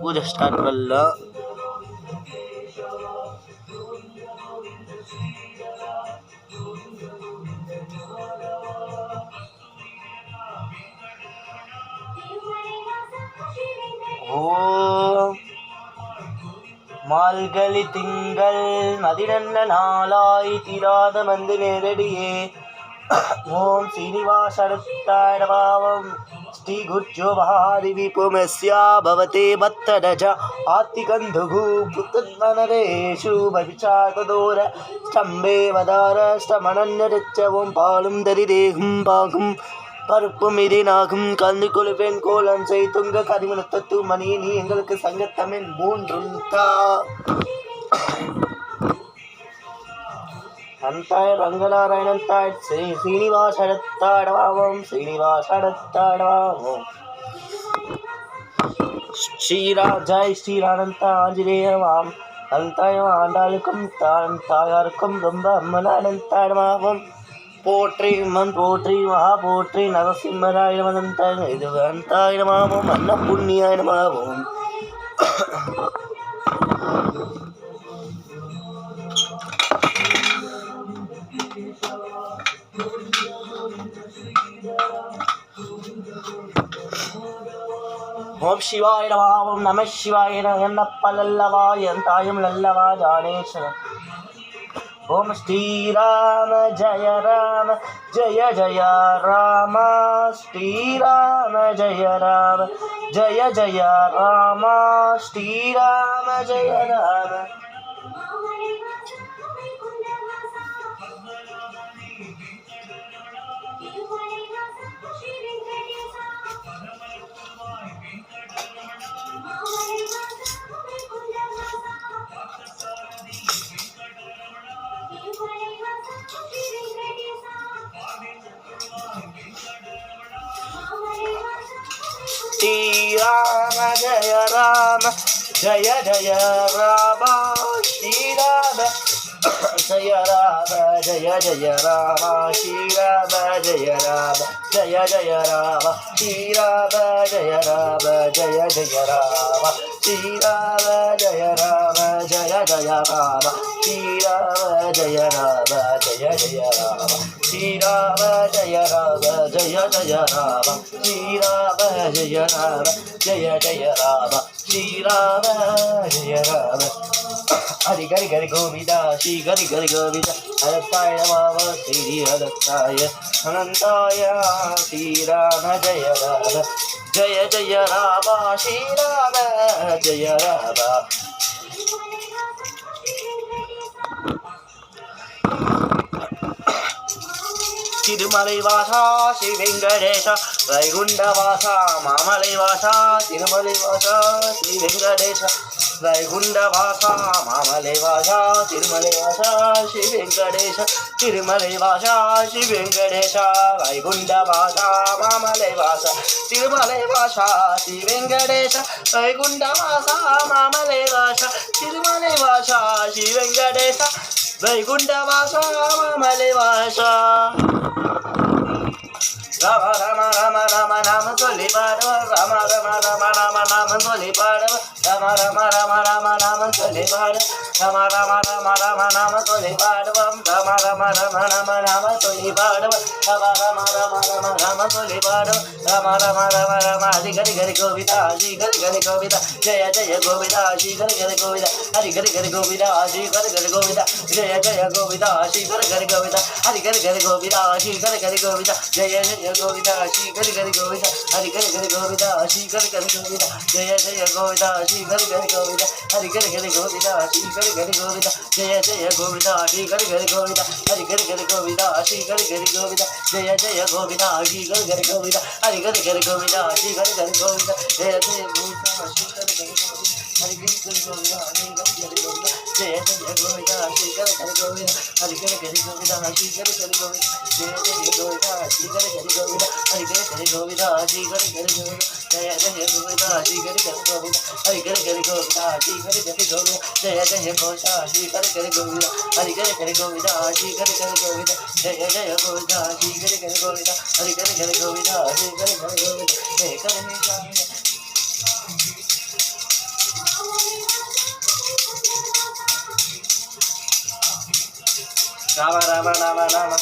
पूजा start करला। ஓம் மால்கழி திங்கள் மதிரன்ன நாளாய் தீராத மந்து நேரடியே. ஓம் ஸ்ரீனிவாசடுத்தாய பாவம் ஸ்ரீ குஜ்ஜோ மகாதி விபுமஸ்யா பவதே பத்தரஜ ஆத்திகந்துகு புத்தன்மனரேஷு பவிச்சாததோர ஸ்தம்பே வதார ஸ்தமனன்னரிச்ச. ஓம் பாலும் தரிதேகும் பாகும் பருப்பும் இதேனாகும் கலந்து கொள்வேன் கோலம் செய் துங்க கரிமணத்து மணி நீ எங்களுக்கு சங்கத்தமிழ் மூன்றும் தா. அந்தாய ரங்கநாராயணந்தாய் ஸ்ரீ ஸ்ரீனிவாசடத்தாடவாவோம் ஸ்ரீனிவாசடத்தாடவாவோம். ஜெய் ஸ்ரீரானந்த ஆஞ்சநேயவாம் அந்தாய ஆண்டாளுக்கும் தாயாருக்கும் ரொம்ப அம்மனானந்தாடவாவோம். போற்றி மண் போற்றி மகா போற்றி நரசிம்மராயணமனந்தாய இது அந்தாயிரமாவோம் அன்ன புண்ணியாயனமாவோம். ஓம் சிவாய நம நம சிவாய என்னப்பல்லவா என் தாயும் நல்லவா ஜானேஸ்வரன். ஓம் ஸ்ரீராம ஜய ஜய ராம ஸ்ரீராம ஜய ஜய ராம ஸ்ரீராம ஜய ராம. ஸ்ரீராம ஜய ராம ஜய ராம ஸ்ரீராம ஜய ராம ஸ்ரீராம ஜய ராம ஸ்ரீராம ஜய ராம ஜய ராம ஸ்ரீராம ஜய ராம ஜய ராம ஸ்ரீராம ஜய ராம ஜய ராம ஸ்ரீராம ஜய ராம ஜய ராம ஸ்ரீராம ஜய ராம ஜய ராம ஸ்ரீராம ஜய ராம. ஹரி ஹரி ஹரி கோவிந்தா ஸ்ரீ ஹரி ஹரி கோவிந்தா அனந்தாய நம ஸ்ரீ அனந்தாய அனந்தாய ஸ்ரீராம ஜய ராம ஜய ராம ஸ்ரீராம ஜய ராம. திருமலை வாசா ஸ்ரீ வெங்கடேஷ வைகுண்ட வாசா மாமலை வாசா திருமலை வாசா ஸ்ரீ வெங்கடேஷ வைகுண்ட வாசா மாமலை வாசா திருமலை வாசா ஸ்ரீ வெங்கடேஷ திருமலை வாசா ஸ்ரீ வெங்கடேஷ வைகுண்ட வாசா மாமலை வாசா திருமலை வாசா ஸ்ரீ வெங்கடேஷ வைகுண்ட வாசா மாமலை வாசா திருமலை வாசா ஸ்ரீ வெங்கடேஷ வைகுண்ட வாசா மாமலை வாசா. ராம ராம ராம ராம நாம சொல்லி பாடுவ ராம ராம ராம ராம நாம சொல்லி பாடுவ ராம ராம ராம ராம நாம சொல்லி பாடு ராம ராம ராம ராம நாம சொல்லி பாடுவோம் ராம ராம ராம ராம நாம சொல்லி பாடுவ ராம ராம ராம ராம நாம சொல்லி பாடுவ ராம ராம ராம ராம ஹரி ஹரி ஹரி கோவிந்தா ஹரி ஹரி ஹரி கோவிந்தா ஜய ஜய கோவிந்தா ஹரி ஹரி ஹரி கோவிந்தா ஹரி ஹரி ஹரி கோவிந்தா ஹரி ஹரி ஹரி கோவிந்தா ஜய ஜய கோவிந்தா ஹரி ஹரி ஹரி கோவிந்தா ஹரி ஹரி ஹரி கோவிந்தா ஹரி ஹரி ஹரி கோவிந்தா ஜய ஜய கோவிந்தா ஸ்ரீ ஹரி ஹரி கோவிந்தா ஹரி ஹரி ஹரி கோவிந்தா ஸ்ரீ ஹரி ஹரி கோவிந்தா ஜய ஜய கோவிந்தா ஸ்ரீ ஹரி ஹரி கோவிந்தா ஹரி ஹரி ஹரி கோவிந்தா ஸ்ரீ ஹரி ஹரி கோவிந்தா ஜய ஜய கோவிந்தா ஸ்ரீ ஹரி ஹரி கோவிந்தா ஹரி ஹரி ஹரி கோவிந்தா ஸ்ரீ ஹரி ஹரி கோவிந்தா ஜய ஜய கோவிந்தா ஸ்ரீ ஹரி ஹரி கோவிந்தா ஹரி ஹரி ஹரி கோவிந்தா ஸ்ரீ ஹரி ஹரி கோவிந்தா ஜய ஜய கோவிந்தா ஸ்ரீ ஹரி ஹரி கோவிந்தா ஹரி ஹரி ஹரி கோவிந்தா ஸ்ரீ ஹரி ஹரி கோவிந்தா ஜய ஜய கோவிந்தா ஸ்ரீ ஹரி ஹரி கோவிந்தா ஹரி ஹரி ஹரி கோவிந்தா ஸ்ரீ ஹரி ஹரி கோவிந்தா ஜய ஜய கோவிந்தா ஸ்ரீ ஹரி ஹரி கோவிந்தா ஹரி ஹரி ஹரி கோவிந்தா ஸ்ரீ ஹரி ஹரி கோவிந்தா ஜய ஜய கோவிந்தா ஸ்ரீ ஹரி ஹரி கோவிந்தா ஹரி ஹரி ஹரி கோவிந்தா ஸ்ரீ ஹரி ஹரி கோவிந்தா ஜய ஜய கோவிந்தா ஸ்ரீ ஹரி ஹரி கோவிந்தா ஹரி ஹரி ஹரி கோவிந்தா ஸ்ரீ ஹரி ஹரி கோவிந்தா ஜய ஜய கோவிந்தா ஸ்ரீ ஹரி ஹரி கோவிந்தா ஹரி ஹரி ஹரி கோவிந்தா ஸ்ரீ ஹரி ஹரி கோவிந்தா ஜய கருணே சாமி ராம ராம ராம ராம